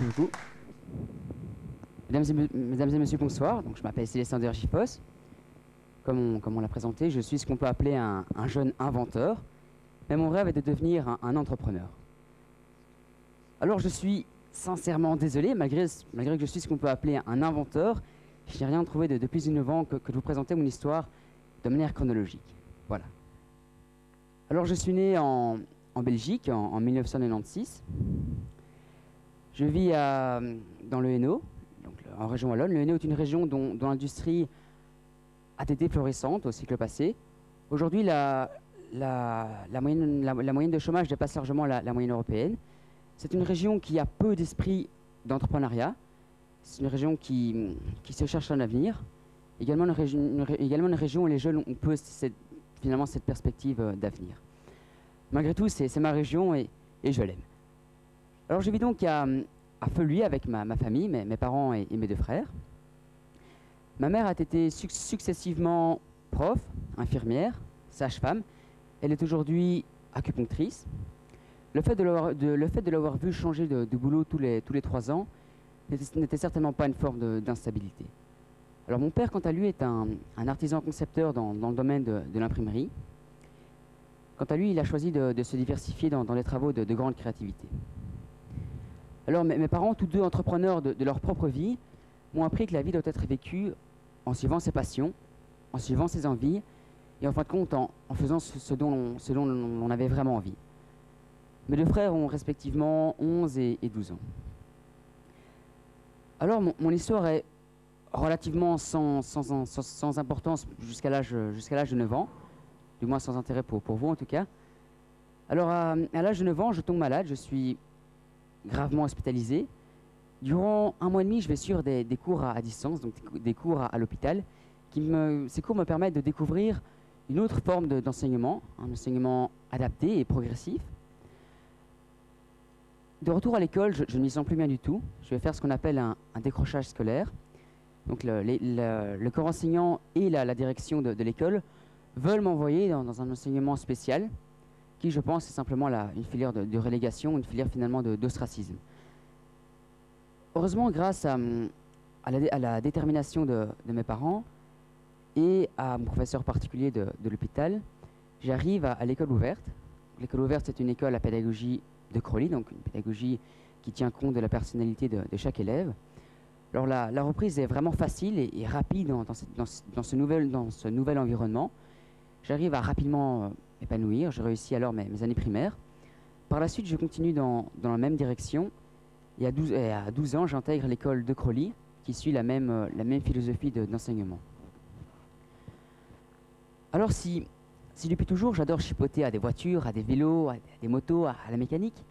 Merci beaucoup. Mesdames et messieurs, bonsoir. Donc, je m'appelle Célestin Dergifos. Comme on l'a présenté, je suis ce qu'on peut appeler un jeune inventeur. Mais mon rêve est de devenir un entrepreneur. Alors, je suis sincèrement désolé, malgré que je suis ce qu'on peut appeler un inventeur, je n'ai rien trouvé de plus innovant que de vous présenter mon histoire de manière chronologique. Voilà. Alors, je suis né en Belgique en 1996. Je vis dans le Hainaut, donc en région wallonne. Le Hainaut est une région dont l'industrie a été florissante au siècle passé. Aujourd'hui, la moyenne de chômage dépasse largement la moyenne européenne. C'est une région qui a peu d'esprit d'entrepreneuriat. C'est une région qui se cherche un avenir. Également une région où les jeunes ont peu finalement cette perspective d'avenir. Malgré tout, c'est ma région et je l'aime. Alors je vis donc à Feluy avec ma famille, mes parents et mes deux frères. Ma mère a été successivement prof, infirmière, sage-femme. Elle est aujourd'hui acupunctrice. Le fait de l'avoir vu changer de boulot tous les 3 ans n'était certainement pas une forme d'instabilité. Alors mon père, quant à lui, est un artisan concepteur dans le domaine de l'imprimerie. Quant à lui, il a choisi de se diversifier dans les travaux de grande créativité. Alors mes parents, tous deux entrepreneurs de leur propre vie, m'ont appris que la vie doit être vécue en suivant ses passions, en suivant ses envies, et en fin de compte en faisant ce dont on avait vraiment envie. Mes deux frères ont respectivement 11 et 12 ans. Alors mon histoire est relativement sans importance jusqu'à l'âge de 9 ans, du moins sans intérêt pour vous en tout cas. Alors à l'âge de 9 ans, je tombe malade, je suis gravement hospitalisé. Durant 1 mois et demi, je vais suivre des cours à distance, donc des cours à l'hôpital. Ces cours me permettent de découvrir une autre forme d'enseignement, un enseignement adapté et progressif. De retour à l'école, je ne m'y sens plus bien du tout. Je vais faire ce qu'on appelle un décrochage scolaire. Donc le corps enseignant et la direction de l'école veulent m'envoyer dans un enseignement spécial, qui, je pense, est simplement une filière de relégation, une filière finalement d'ostracisme. Heureusement, grâce à la détermination de mes parents et à mon professeur particulier de l'hôpital, j'arrive à l'école ouverte. L'école ouverte, c'est une école à pédagogie de Crolly, donc une pédagogie qui tient compte de la personnalité de chaque élève. Alors la reprise est vraiment facile et rapide dans ce nouvel environnement. J'arrive à rapidement m'épanouir, je réussis alors mes années primaires. Par la suite, je continue dans la même direction et à 12 ans, j'intègre l'école de Crolly qui suit la même philosophie d'enseignement. Alors si depuis toujours j'adore chipoter à des voitures, à des vélos, à des motos, à la mécanique,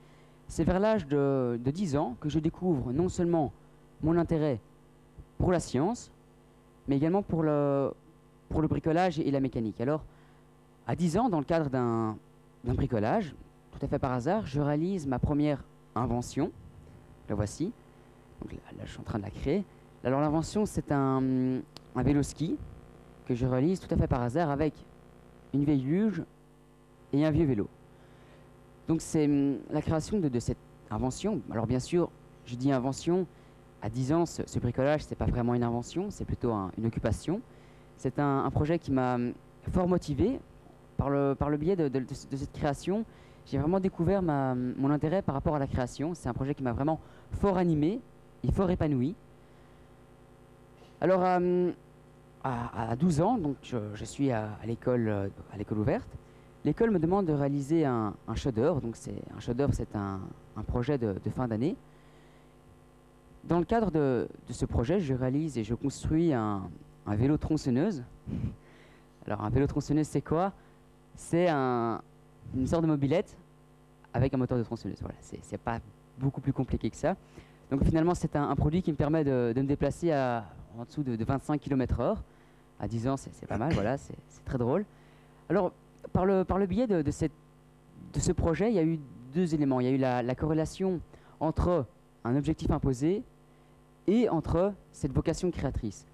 c'est vers l'âge de 10 ans que je découvre non seulement mon intérêt pour la science, mais également pour le bricolage et la mécanique. Alors, à 10 ans, dans le cadre d'un bricolage, tout à fait par hasard, je réalise ma première invention. La voici. Donc là, je suis en train de la créer. Alors l'invention, c'est un vélo ski que je réalise tout à fait par hasard avec une vieille luge et un vieux vélo. Donc c'est la création de cette invention. Alors bien sûr, je dis invention. À 10 ans, ce bricolage, ce n'est pas vraiment une invention, c'est plutôt une occupation. C'est un projet qui m'a fort motivé. Par le biais de cette création, j'ai vraiment découvert mon intérêt par rapport à la création. C'est un projet qui m'a vraiment fort animé et fort épanoui. Alors, à 12 ans, donc je suis à l'école ouverte. L'école me demande de réaliser un chef-d'œuvre. Donc, un chef-d'œuvre, c'est un projet de fin d'année. Dans le cadre de ce projet, je réalise et je construis un vélo tronçonneuse. Alors, un vélo tronçonneuse, c'est quoi? C'est une sorte de mobilette avec un moteur de tronçonneuse. Voilà, c'est pas beaucoup plus compliqué que ça. Donc finalement, c'est un produit qui me permet de me déplacer en dessous de 25 km/h. À 10 ans, c'est pas mal, voilà, c'est très drôle. Alors, par le biais de ce projet, il y a eu 2 éléments. Il y a eu la corrélation entre un objectif imposé et entre cette vocation créatrice.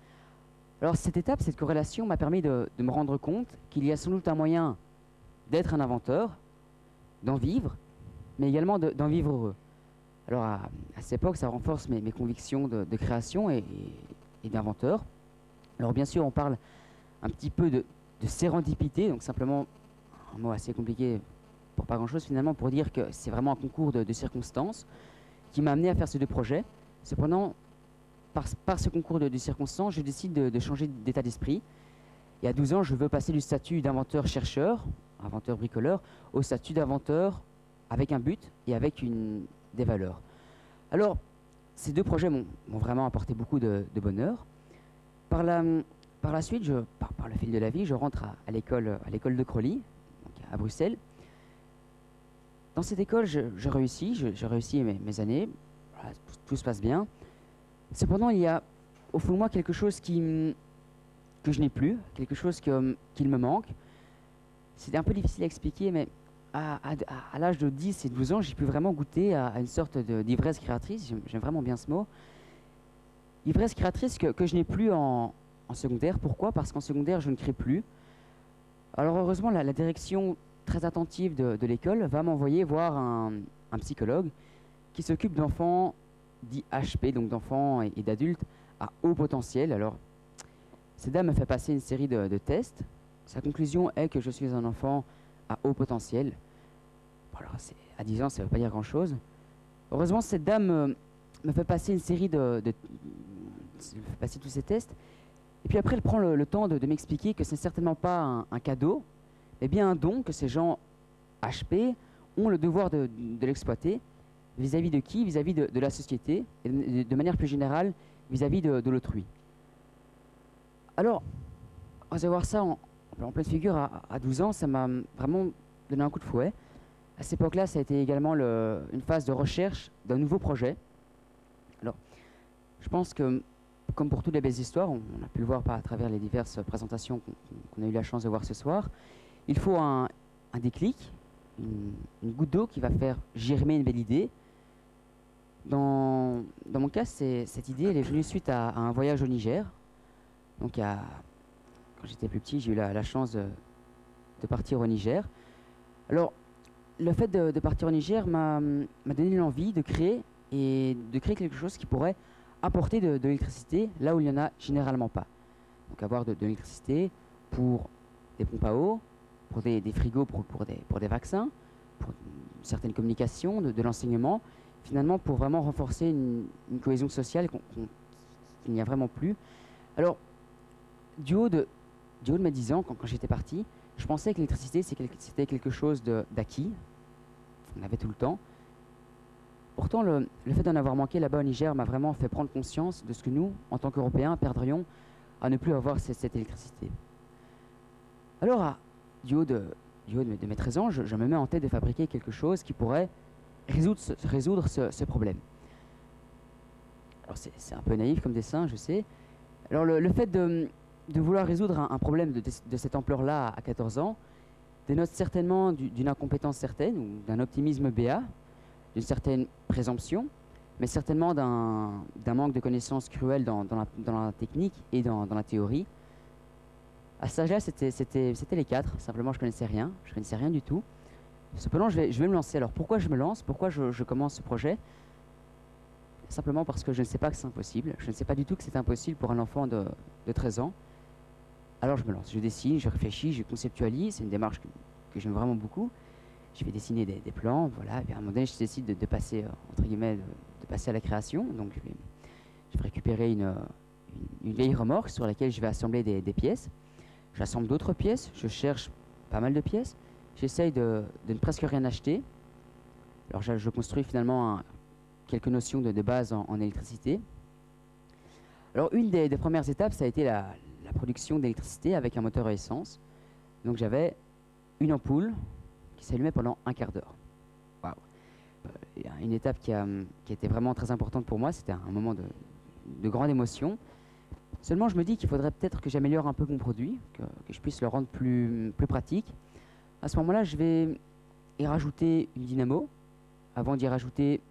Alors cette étape, cette corrélation m'a permis de me rendre compte qu'il y a sans doute un moyen d'être un inventeur, d'en vivre, mais également d'en vivre heureux. Alors à cette époque, ça renforce mes convictions de création et d'inventeur. Alors bien sûr, on parle un petit peu de sérendipité, donc simplement un mot assez compliqué pour pas grand-chose finalement, pour dire que c'est vraiment un concours de circonstances qui m'a amené à faire ces deux projets. Cependant, par ce concours de circonstances, je décide de changer d'état d'esprit. Et à 12 ans, je veux passer du statut d'inventeur-chercheur, inventeur-bricoleur, au statut d'inventeur avec un but et avec des valeurs. Alors, ces deux projets m'ont vraiment apporté beaucoup de bonheur. Par la suite, par le fil de la vie, je rentre à l'école de Crolly, donc à Bruxelles. Dans cette école, je réussis, j'ai réussi mes années, voilà, tout se passe bien. Cependant, il y a au fond de moi quelque chose que je n'ai plus, quelque chose qu'il me manque. C'est un peu difficile à expliquer, mais à l'âge de 10 et 12 ans, j'ai pu vraiment goûter à une sorte d'ivresse créatrice, j'aime vraiment bien ce mot. Ivresse créatrice que je n'ai plus en secondaire. Pourquoi? Parce qu'en secondaire, je ne crée plus. Alors heureusement, la direction très attentive de l'école va m'envoyer voir un psychologue qui s'occupe d'enfants dits HP, donc d'enfants et d'adultes à haut potentiel. Alors, cette dame me fait passer une série de tests. Sa conclusion est que je suis un enfant à haut potentiel. Bon, alors, à 10 ans, ça ne veut pas dire grand-chose. Heureusement, cette dame me fait passer une série me fait passer tous ces tests. Et puis après, elle prend le temps de m'expliquer que ce n'est certainement pas un cadeau, mais bien un don, que ces gens HP ont le devoir de l'exploiter. Vis-à-vis de qui? Vis-à-vis de la société, et de manière plus générale, vis-à-vis de l'autrui. Alors, recevoir ça en pleine figure à 12 ans, ça m'a vraiment donné un coup de fouet. À cette époque-là, ça a été également une phase de recherche d'un nouveau projet. Alors, je pense que, comme pour toutes les belles histoires, on a pu le voir à travers les diverses présentations qu'on a eu la chance de voir ce soir, il faut un déclic, une goutte d'eau qui va faire germer une belle idée. Dans mon cas, cette idée, elle est venue suite à un voyage au Niger. Donc, quand j'étais plus petit, j'ai eu la chance de partir au Niger. Alors, le fait de partir au Niger m'a donné l'envie de créer quelque chose qui pourrait apporter de l'électricité là où il n'y en a généralement pas. Donc, avoir de l'électricité pour des pompes à eau, pour des frigos, pour des vaccins, pour certaines communications, de l'enseignement. Finalement, pour vraiment renforcer une cohésion sociale qu'il n'y a vraiment plus. Alors, du haut de mes 10 ans, quand j'étais parti, je pensais que l'électricité, c'était quelque chose d'acquis. On avait tout le temps. Pourtant, le fait d'en avoir manqué là-bas au Niger m'a vraiment fait prendre conscience de ce que nous, en tant qu'Européens, perdrions à ne plus avoir cette électricité. Alors, du haut de mes 13 ans, je me mets en tête de fabriquer quelque chose qui pourrait résoudre ce problème. Alors c'est un peu naïf comme dessin, je sais. Alors le fait de vouloir résoudre un problème de cette ampleur-là à 14 ans dénote certainement d'une incompétence certaine ou d'un optimisme béat, d'une certaine présomption, mais certainement d'un manque de connaissances cruelles dans la technique et dans la théorie. À cet âge-là, c'était les 4. Simplement, je connaissais rien du tout. Cependant, je vais me lancer. Alors, pourquoi je me lance? Pourquoi je commence ce projet? Simplement parce que je ne sais pas que c'est impossible. Je ne sais pas du tout que c'est impossible pour un enfant de 13 ans. Alors, je me lance. Je dessine, je réfléchis, je conceptualise. C'est une démarche que j'aime vraiment beaucoup. Je vais dessiner des plans, voilà. Et puis à un moment donné, je décide de passer, entre guillemets, de passer à la création. Donc, je vais récupérer une vieille remorque sur laquelle je vais assembler des pièces. J'assemble d'autres pièces. Je cherche pas mal de pièces. J'essaye de ne presque rien acheter. Alors je construis finalement quelques notions de base en électricité. Alors une des premières étapes, ça a été la production d'électricité avec un moteur à essence. Donc j'avais une ampoule qui s'allumait pendant un quart d'heure. Waouh! Une étape qui a été vraiment très importante pour moi, c'était un moment de grande émotion. Seulement je me dis qu'il faudrait peut-être que j'améliore un peu mon produit, que je puisse le rendre plus pratique. À ce moment-là, je vais y rajouter une dynamo, avant d'y rajouter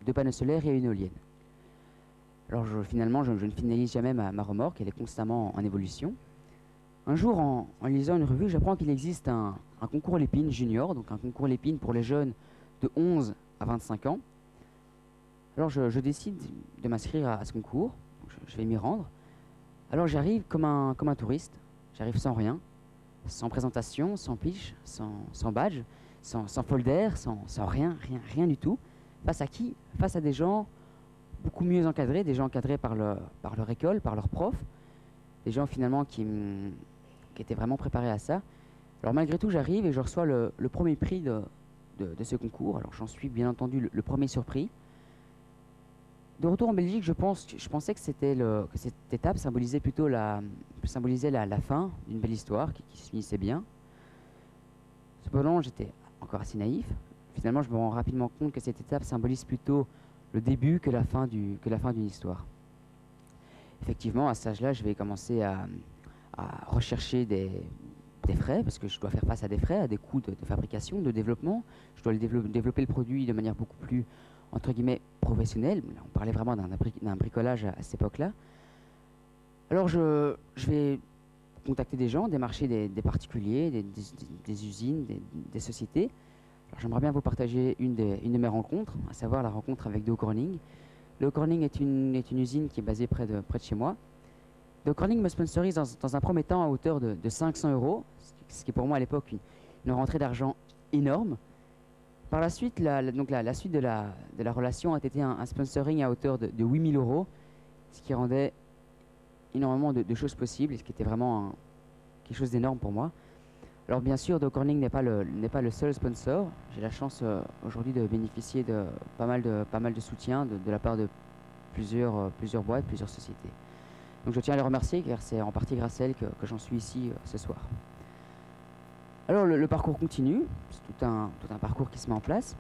2 panneaux solaires et une éolienne. Alors finalement, je ne finalise jamais ma remorque, elle est constamment en évolution. Un jour, en lisant une revue, j'apprends qu'il existe un concours Lépine junior, donc un concours Lépine pour les jeunes de 11 à 25 ans. Alors je décide de m'inscrire à ce concours, donc je vais m'y rendre. Alors j'arrive comme un touriste, j'arrive sans rien, sans présentation, sans pitch, sans badge, sans folder, sans rien du tout. Face à qui? Face à des gens beaucoup mieux encadrés, des gens encadrés par leur école, par leurs profs, des gens finalement qui étaient vraiment préparés à ça. Alors malgré tout, j'arrive et je reçois le premier prix de ce concours. Alors j'en suis bien entendu le premier surpris. De retour en Belgique, je pensais que que cette étape symbolisait plutôt la fin d'une belle histoire qui se finissait bien. Cependant, j'étais encore assez naïf. Finalement, je me rends rapidement compte que cette étape symbolise plutôt le début que la fin d'une histoire. Effectivement, à cet âge-là, je vais commencer à rechercher des frais, parce que je dois faire face à des frais, à des coûts de fabrication, de développement. Je dois développer le produit de manière beaucoup plus, entre guillemets, professionnelle. Là, on parlait vraiment d'un bricolage à cette époque-là. Alors, je vais contacter des gens, démarcher des particuliers, des usines, des sociétés. Alors, j'aimerais bien vous partager une de mes rencontres, à savoir la rencontre avec Dow Corning. Dow Corning est une usine qui est basée près de chez moi. Dow Corning me sponsorise dans un premier temps à hauteur de 500 €, ce qui est pour moi à l'époque une rentrée d'argent énorme. Par la suite, la suite de la relation a été un sponsoring à hauteur de 8 000 €, ce qui rendait énormément de choses possibles, et ce qui était vraiment quelque chose d'énorme pour moi. Alors bien sûr, Dow Corning n'est pas le seul sponsor. J'ai la chance aujourd'hui de bénéficier de pas mal de soutien de la part de plusieurs boîtes, plusieurs sociétés. Donc je tiens à les remercier car c'est en partie grâce à elles que j'en suis ici ce soir. Alors le parcours continue, c'est tout un parcours qui se met en place.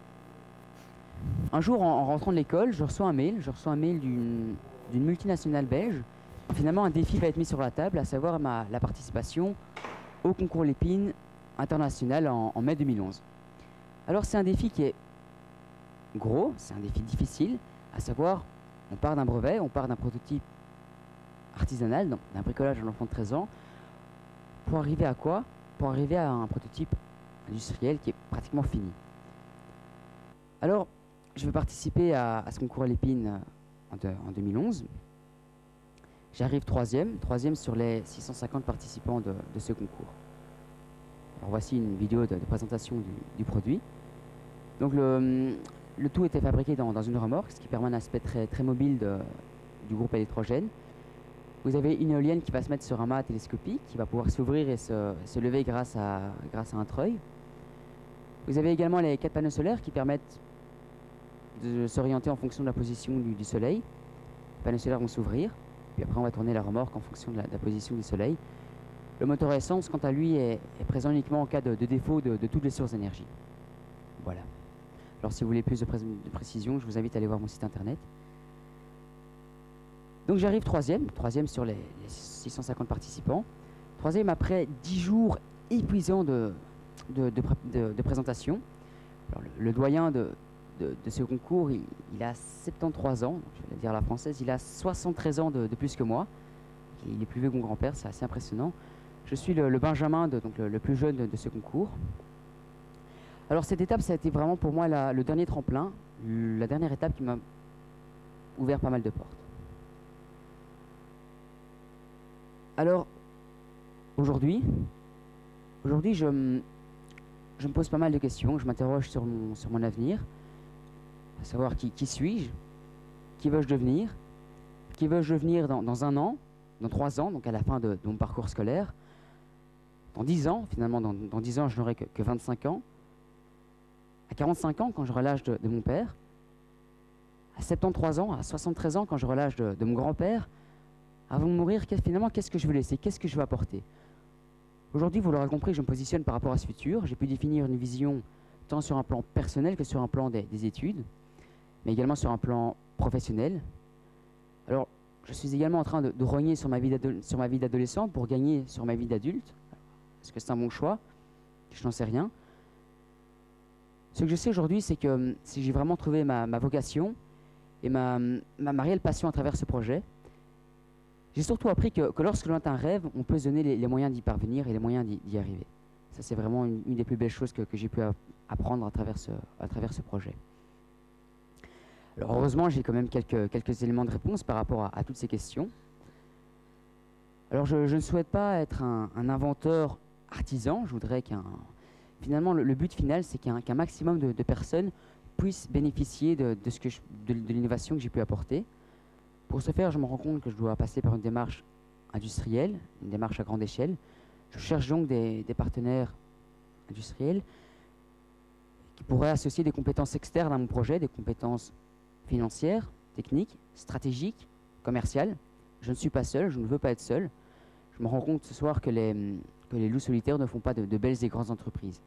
Un jour, en rentrant de l'école, je reçois un mail d'une multinationale belge. Finalement, un défi va être mis sur la table, à savoir la participation au concours Lépine international en mai 2011. Alors c'est un défi qui est gros, c'est un défi difficile, à savoir on part d'un brevet, on part d'un prototype artisanal, d'un bricolage à l'enfant de 13 ans, pour arriver à quoi? Pour arriver à un prototype industriel qui est pratiquement fini. Alors, je vais participer à ce concours à l'épine en 2011. J'arrive troisième sur les 650 participants de ce concours. Alors voici une vidéo de présentation du produit. Donc le tout était fabriqué dans une remorque, ce qui permet un aspect très mobile du groupe électrogène. Vous avez une éolienne qui va se mettre sur un mât télescopique, qui va pouvoir s'ouvrir et se lever grâce à un treuil. Vous avez également les 4 panneaux solaires qui permettent de s'orienter en fonction de la position du soleil. Les panneaux solaires vont s'ouvrir, puis après on va tourner la remorque en fonction de la position du soleil. Le moteur essence, quant à lui, est présent uniquement en cas de défaut de toutes les sources d'énergie. Voilà. Alors si vous voulez plus de précision, je vous invite à aller voir mon site internet. Donc j'arrive troisième sur les 650 participants. Troisième après 10 jours épuisants de présentation. Alors, le doyen de ce concours, il a 73 ans, je vais dire à la française, il a 73 ans de plus que moi. Il est plus vieux que mon grand-père, c'est assez impressionnant. Je suis le Benjamin, donc le plus jeune de ce concours. Alors cette étape, ça a été vraiment pour moi le dernier tremplin, la dernière étape qui m'a ouvert pas mal de portes. Alors, aujourd'hui, je me pose pas mal de questions, je m'interroge sur mon avenir, à savoir qui suis-je, qui veux-je devenir, dans 1 an, dans 3 ans, donc à la fin de mon parcours scolaire, dans 10 ans, finalement, dans 10 ans, je n'aurai que 25 ans, à 45 ans, quand j'aurai l'âge de mon père, à 73 ans, à 73 ans, quand j'aurai l'âge de mon grand-père. Avant de mourir, finalement, qu'est-ce que je veux laisser? Qu'est-ce que je veux apporter? Aujourd'hui, vous l'aurez compris, je me positionne par rapport à ce futur. J'ai pu définir une vision tant sur un plan personnel que sur un plan des études, mais également sur un plan professionnel. Alors, je suis également en train de rogner sur ma vie d'adolescent pour gagner sur ma vie d'adulte. Est-ce que c'est un bon choix? Je n'en sais rien. Ce que je sais aujourd'hui, c'est que si j'ai vraiment trouvé ma vocation et ma réelle passion à travers ce projet, j'ai surtout appris que lorsque l'on a un rêve, on peut se donner les moyens d'y parvenir et les moyens d'y arriver. Ça, c'est vraiment une des plus belles choses que j'ai pu apprendre à travers ce projet. Alors heureusement, j'ai quand même quelques éléments de réponse par rapport à toutes ces questions. Alors je ne souhaite pas être un inventeur artisan, je voudrais finalement le but final c'est qu'un maximum de personnes puissent bénéficier de l'innovation que j'ai pu apporter. Pour ce faire, je me rends compte que je dois passer par une démarche industrielle, une démarche à grande échelle. Je cherche donc des partenaires industriels qui pourraient associer des compétences externes à mon projet, des compétences financières, techniques, stratégiques, commerciales. Je ne suis pas seul, je ne veux pas être seul. Je me rends compte ce soir que les loups solitaires ne font pas de belles et grandes entreprises.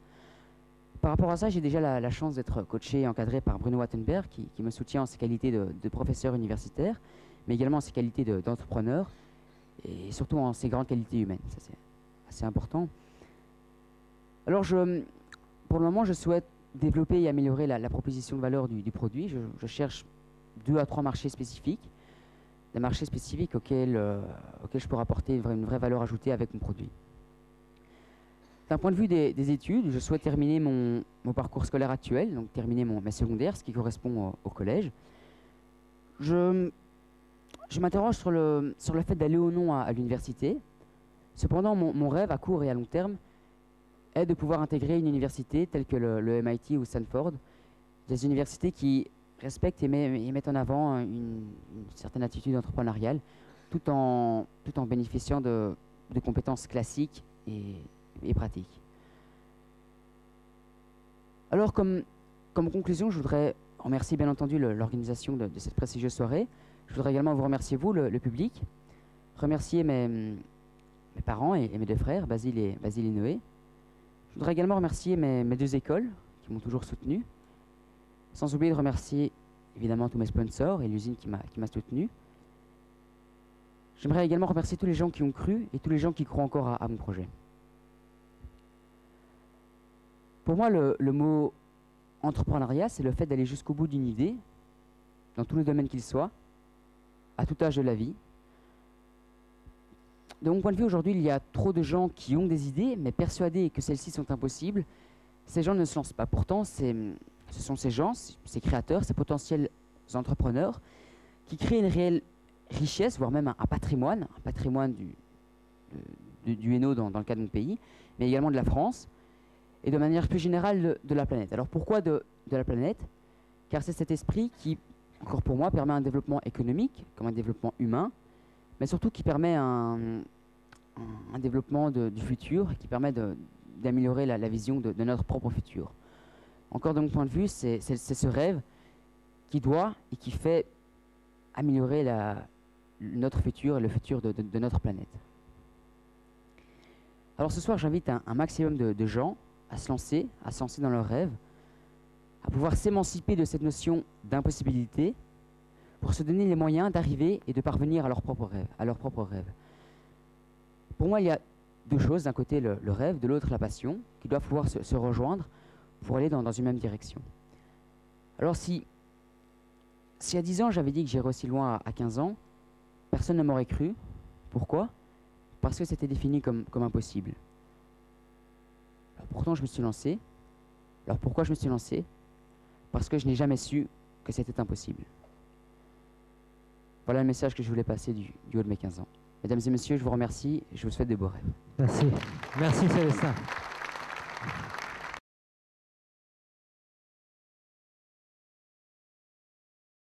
Par rapport à ça, j'ai déjà la chance d'être coaché et encadré par Bruno Wattenberg, qui me soutient en ses qualités de professeur universitaire, mais également en ses qualités d'entrepreneur, et surtout en ses grandes qualités humaines. Ça, c'est assez important. Alors, pour le moment, je souhaite développer et améliorer la proposition de valeur du produit. Je cherche 2 à 3 marchés spécifiques, des marchés spécifiques auxquels je peux apporter une vraie valeur ajoutée avec mon produit. D'un point de vue des études, je souhaite terminer mon parcours scolaire actuel, donc terminer ma secondaire, ce qui correspond au collège. Je m'interroge sur le fait d'aller ou non à l'université. Cependant, mon rêve à court et à long terme est de pouvoir intégrer une université telle que le MIT ou Stanford, des universités qui respectent et mettent en avant une certaine attitude entrepreneuriale, tout en bénéficiant de compétences classiques et pratiques. Alors, comme conclusion, je voudrais remercier bien entendu l'organisation de cette prestigieuse soirée. Je voudrais également vous remercier, vous, le public, remercier mes parents et mes 2 frères, Basile et Noé. Je voudrais également remercier mes 2 écoles qui m'ont toujours soutenu, sans oublier de remercier évidemment tous mes sponsors et l'usine qui m'a soutenu. J'aimerais également remercier tous les gens qui ont cru et tous les gens qui croient encore à mon projet. Pour moi, le mot entrepreneuriat, c'est le fait d'aller jusqu'au bout d'une idée, dans tous les domaines qu'il soit, à tout âge de la vie. De mon point de vue, aujourd'hui, il y a trop de gens qui ont des idées, mais persuadés que celles-ci sont impossibles. Ces gens ne se lancent pas. Pourtant, ce sont ces gens, ces créateurs, ces potentiels entrepreneurs, qui créent une réelle richesse, voire même un patrimoine du Hainaut dans le cas de mon pays, mais également de la France, et de manière plus générale de la planète. Alors pourquoi de la planète? Car c'est cet esprit qui, encore pour moi, permet un développement économique, comme un développement humain, mais surtout qui permet un développement du futur, qui permet d'améliorer la vision de notre propre futur. Encore de mon point de vue, c'est ce rêve qui doit et qui fait améliorer notre futur et le futur de notre planète. Alors ce soir, j'invite un maximum de gens à se lancer dans leurs rêves, à pouvoir s'émanciper de cette notion d'impossibilité pour se donner les moyens d'arriver et de parvenir à leurs propres rêves. Pour moi, il y a 2 choses. D'un côté, le rêve, de l'autre, la passion, qui doivent pouvoir se rejoindre pour aller dans une même direction. Alors si à 10 ans, j'avais dit que j'irais aussi loin à 15 ans, personne ne m'aurait cru. Pourquoi? Parce que c'était défini comme impossible. Alors pourtant, je me suis lancé. Alors pourquoi je me suis lancé? Parce que je n'ai jamais su que c'était impossible. Voilà le message que je voulais passer du haut de mes 15 ans. Mesdames et messieurs, je vous remercie et je vous souhaite de beaux rêves. Merci. Merci Célestin.